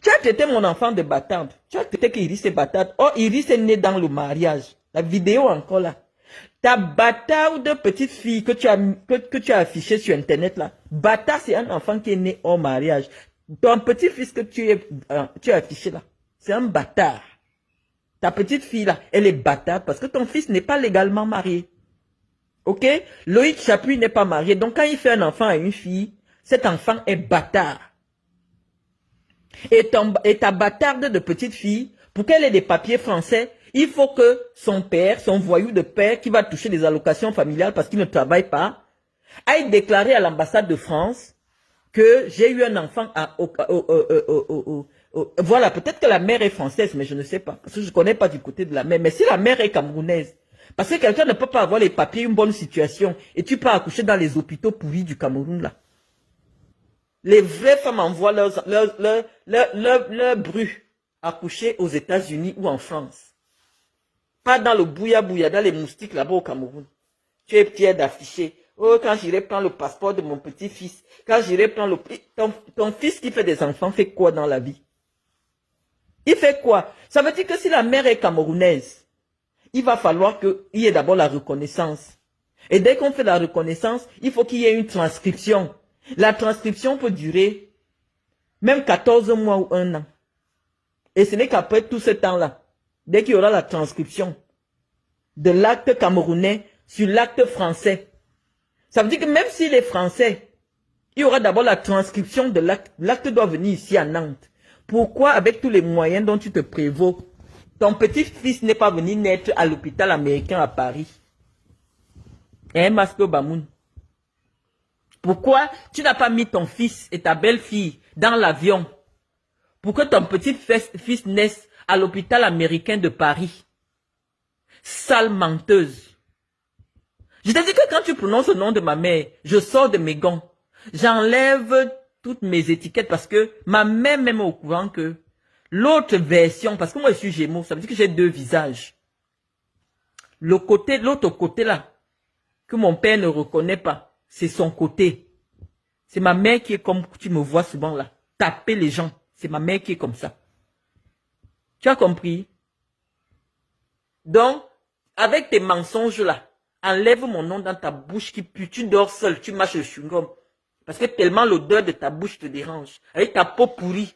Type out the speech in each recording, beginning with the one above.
Tu as traité mon enfant de bâtarde. Tu as traité qu'Iris est bâtarde. Oh, Iris est née dans le mariage. La vidéo encore là. Ta bâtarde petite fille que tu as affichée sur Internet là. Bâtard, c'est un enfant qui est né au mariage. Ton petit-fils que tu as affiché là, c'est un bâtard. Ta petite fille là, elle est bâtarde parce que ton fils n'est pas légalement marié. Ok? Loïc Chapuis n'est pas marié. Donc quand il fait un enfant à une fille, cet enfant est bâtard. Et ta bâtarde de petite fille, pour qu'elle ait des papiers français, il faut que son père, son voyou de père, qui va toucher des allocations familiales parce qu'il ne travaille pas, aille déclarer à l'ambassade de France que j'ai eu un enfant voilà, peut-être que la mère est française, mais je ne sais pas. Parce que je ne connais pas du côté de la mère. Mais si la mère est camerounaise, parce que quelqu'un ne peut pas avoir les papiers, une bonne situation, et tu peux accoucher dans les hôpitaux pourris du Cameroun, là. Les vraies femmes envoient leur bru accoucher aux États-Unis ou en France. Pas dans le bouya-bouya, dans les moustiques là-bas au Cameroun. Tu es fier d'afficher. Oh, quand j'irai prendre le passeport de mon petit-fils, quand j'irai prendre ton fils qui fait des enfants fait quoi dans la vie? Il fait quoi? Ça veut dire que si la mère est camerounaise, il va falloir qu'il y ait d'abord la reconnaissance. Et dès qu'on fait la reconnaissance, il faut qu'il y ait une transcription. La transcription peut durer même 14 mois ou 1 an. Et ce n'est qu'après tout ce temps-là, dès qu'il y aura la transcription de l'acte camerounais sur l'acte français, ça veut dire que même s'il est français, il y aura d'abord la transcription de l'acte. L'acte doit venir ici à Nantes. Pourquoi, avec tous les moyens dont tu te prévaux, ton petit-fils n'est pas venu naître à l'hôpital américain à Paris? Hein, Masco Bamoun? Pourquoi tu n'as pas mis ton fils et ta belle-fille dans l'avion pour que ton petit-fils naisse à l'hôpital américain de Paris? Sale menteuse. Je te dis que quand tu prononces le nom de ma mère, je sors de mes gants. J'enlève toutes mes étiquettes parce que ma mère même est au courant que l'autre version, parce que moi je suis Gémeaux, ça veut dire que j'ai 2 visages. L'autre côté là, que mon père ne reconnaît pas, c'est son côté. C'est ma mère qui est comme tu me vois souvent là, taper les gens. C'est ma mère qui est comme ça. Tu as compris? Donc, avec tes mensonges là, enlève mon nom dans ta bouche qui pue. Tu dors seul, tu mâches le chewing-gum. Parce que tellement l'odeur de ta bouche te dérange. Avec ta peau pourrie.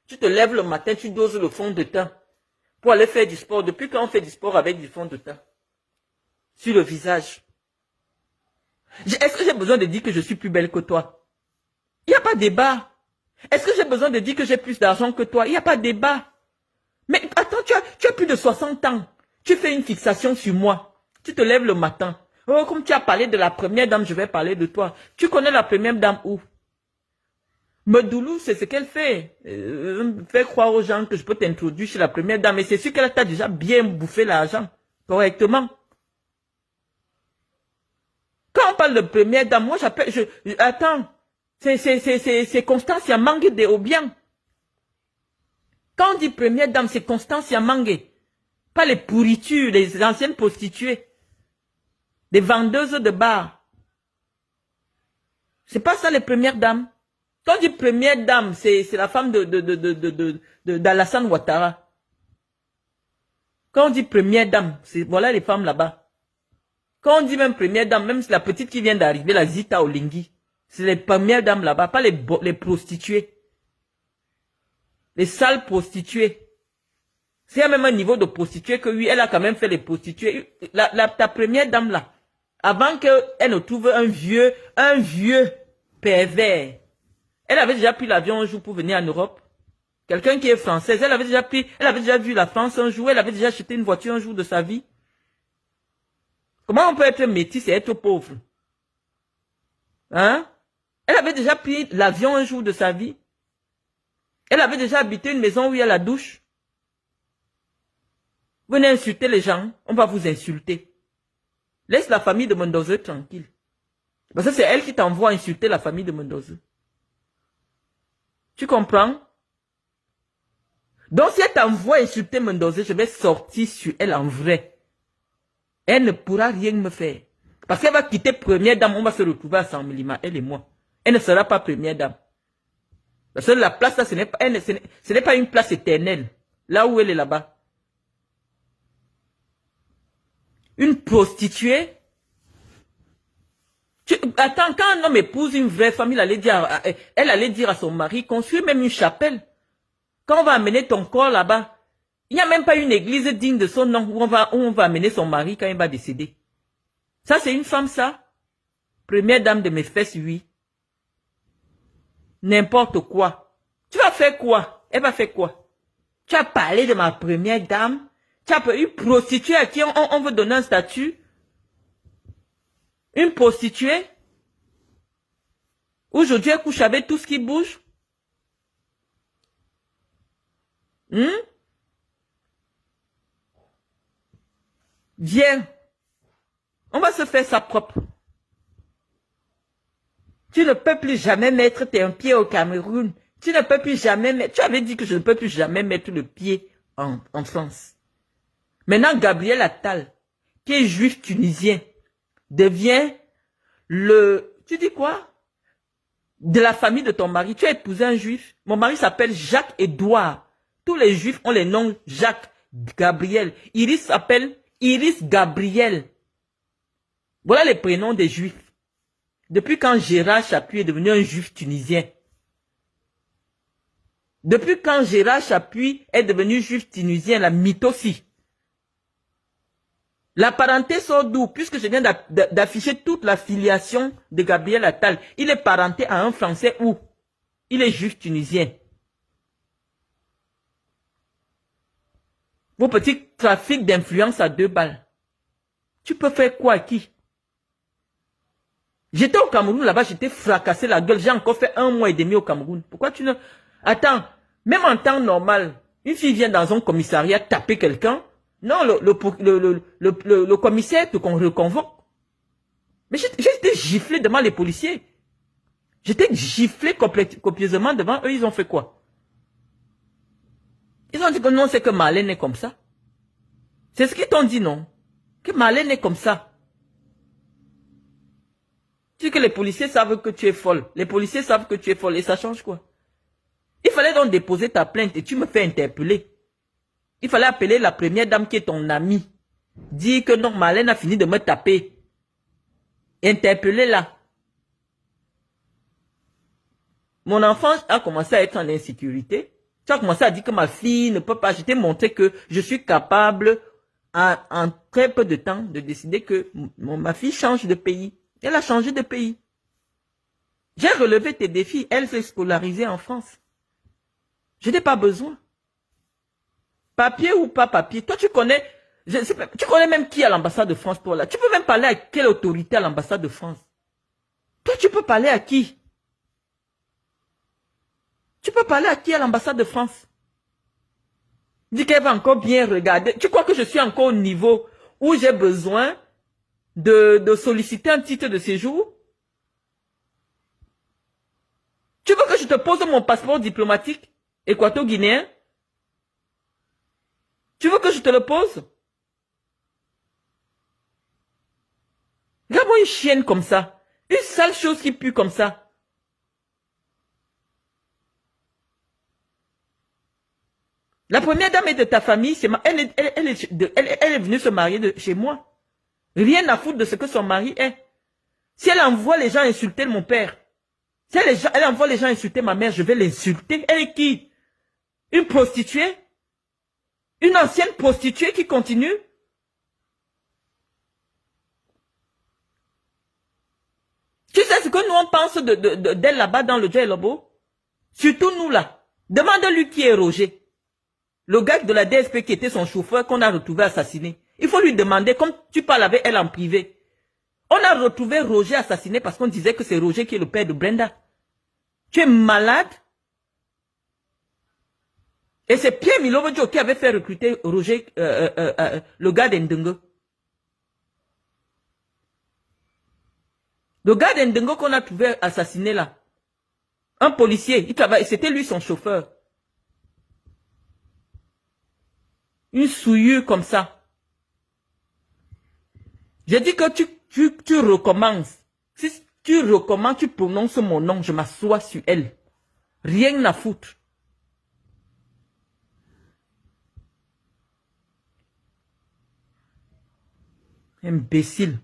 Tu te lèves le matin, tu doses le fond de teint. Pour aller faire du sport. Depuis quand on fait du sport avec du fond de teint? Sur le visage. Est-ce que j'ai besoin de dire que je suis plus belle que toi? Il n'y a pas de débat. Est-ce que j'ai besoin de dire que j'ai plus d'argent que toi? Il n'y a pas de débat. Mais attends, tu as plus de 60 ans. Tu fais une fixation sur moi. Tu te lèves le matin. Oh, comme tu as parlé de la première dame, je vais parler de toi. Tu connais la première dame où? Medoulou, c'est ce qu'elle fait. Faire croire aux gens que je peux t'introduire chez la première dame. Et c'est sûr qu'elle t'a déjà bien bouffé l'argent. Correctement. Quand on parle de première dame, moi j'appelle... Attends. C'est Constance Yamangue de Obiang. Quand on dit première dame, c'est Constance Yamangue. Pas les pourritures, les anciennes prostituées. Des vendeuses de bars. C'est pas ça les premières dames. Quand on dit première dame, c'est la femme d'Alassane Ouattara. Quand on dit première dame, voilà les femmes là-bas. Quand on dit même première dame, même la petite qui vient d'arriver, la Zita Olingi, c'est les premières dames là-bas, pas les prostituées. Les sales prostituées. C'est même un niveau de prostituée que oui, elle a quand même fait les prostituées. Ta première dame là, avant qu'elle ne trouve un vieux pervers, elle avait déjà pris l'avion un jour pour venir en Europe. Quelqu'un qui est française, elle avait déjà vu la France un jour, elle avait déjà acheté une voiture un jour de sa vie. Comment on peut être métisse et être pauvre? Hein? Elle avait déjà pris l'avion un jour de sa vie. Elle avait déjà habité une maison où il y a la douche. Venez insulter les gens, on va vous insulter. Laisse la famille de Mendoza tranquille. Parce que c'est elle qui t'envoie insulter la famille de Mendoza. Tu comprends? Donc si elle t'envoie insulter Mendoza, je vais sortir sur elle en vrai. Elle ne pourra rien me faire. Parce qu'elle va quitter première dame, on va se retrouver à 100 mm, elle et moi. Elle ne sera pas première dame. Parce que la place là, ce n'est pas une place éternelle. Là où elle est là-bas. Une prostituée. Attends, quand un homme épouse une vraie femme, elle allait dire à son mari, construis même une chapelle. Quand on va amener ton corps là-bas, il n'y a même pas une église digne de son nom où on va amener son mari quand il va décéder. Ça, c'est une femme, ça. Première dame de mes fesses, oui. N'importe quoi. Tu vas faire quoi? Elle va faire quoi? Tu as parlé de ma première dame? Tu as une prostituée à qui on veut donner un statut? Une prostituée? Aujourd'hui, elle couche avec tout ce qui bouge? Viens. On va se faire ça propre. Tu ne peux plus jamais mettre tes pieds au Cameroun. Tu ne peux plus jamais mettre... Tu avais dit que je ne peux plus jamais mettre le pied en France. Maintenant, Gabriel Attal, qui est juif tunisien, devient tu dis quoi? De la famille de ton mari. Tu as épousé un juif. Mon mari s'appelle Jacques-Édouard. Tous les juifs ont les noms Jacques, Gabriel. Iris s'appelle Iris Gabriel. Voilà les prénoms des juifs. Depuis quand Gérard Chapuis est devenu un juif tunisien? Depuis quand Gérard Chapuis est devenu juif tunisien, la mythosie? La parenté sort d'où? Puisque je viens d'afficher toute la filiation de Gabriel Attal. Il est parenté à un Français où? Il est juif tunisien. Vos petits trafics d'influence à 2 balles. Tu peux faire quoi à qui? J'étais au Cameroun là-bas, j'étais fracassé la gueule. J'ai encore fait 1 mois et demi au Cameroun. Pourquoi tu ne... Attends, même en temps normal, une fille vient dans un commissariat taper quelqu'un. Non, le commissaire te reconvoque. Mais j'étais giflé devant les policiers. J'étais giflé copieusement devant eux. Ils ont fait quoi? Ils ont dit que non, c'est que Marlène est comme ça. C'est ce qu'ils t'ont dit, non? Que Marlène est comme ça. Tu dis que les policiers savent que tu es folle. Les policiers savent que tu es folle. Et ça change quoi? Il fallait donc déposer ta plainte et tu me fais interpeller. Il fallait appeler la première dame qui est ton amie. Dire que non, Marlène a fini de me taper. Interpeller-la. Mon enfant a commencé à être en insécurité. Tu as commencé à dire que ma fille ne peut pas. Je t'ai montré que je suis capable, en très peu de temps, de décider que ma fille change de pays. Elle a changé de pays. J'ai relevé tes défis. Elle s'est scolarisée en France. Je n'ai pas besoin. Papier ou pas papier, toi tu connais, tu connais même qui à l'ambassade de France pour là. Tu peux même parler à quelle autorité à l'ambassade de France. Toi tu peux parler à qui? Tu peux parler à qui à l'ambassade de France? Dis qu'elle va encore bien regarder. Tu crois que je suis encore au niveau où j'ai besoin de solliciter un titre de séjour? Tu veux que je te pose mon passeport diplomatique équato-guinéen? Tu veux que je te le pose? Regarde-moi une chienne comme ça. Une sale chose qui pue comme ça. La première dame est de ta famille. Elle est venue se marier chez moi. Rien à foutre de ce que son mari est. Si elle envoie les gens insulter mon père, si elle envoie les gens insulter ma mère, je vais l'insulter. Elle est qui? Une prostituée? Une ancienne prostituée qui continue? Tu sais ce que nous on pense d'elle là-bas dans le Djei Lobo? Surtout nous là. Demande-lui qui est Roger. Le gars de la DSP qui était son chauffeur qu'on a retrouvé assassiné. Il faut lui demander, comme tu parles avec elle en privé. On a retrouvé Roger assassiné parce qu'on disait que c'est Roger qui est le père de Brenda. Tu es malade? Et c'est Pierre Milovodio qui avait fait recruter Roger, le gars d'Ndengo. Le gars d'Ndengo qu'on a trouvé assassiné là. Un policier, il travaille, c'était lui son chauffeur. Une souillure comme ça. J'ai dit que tu recommences. Si tu recommences, tu prononces mon nom, je m'assois sur elle. Rien à foutre. Imbécile.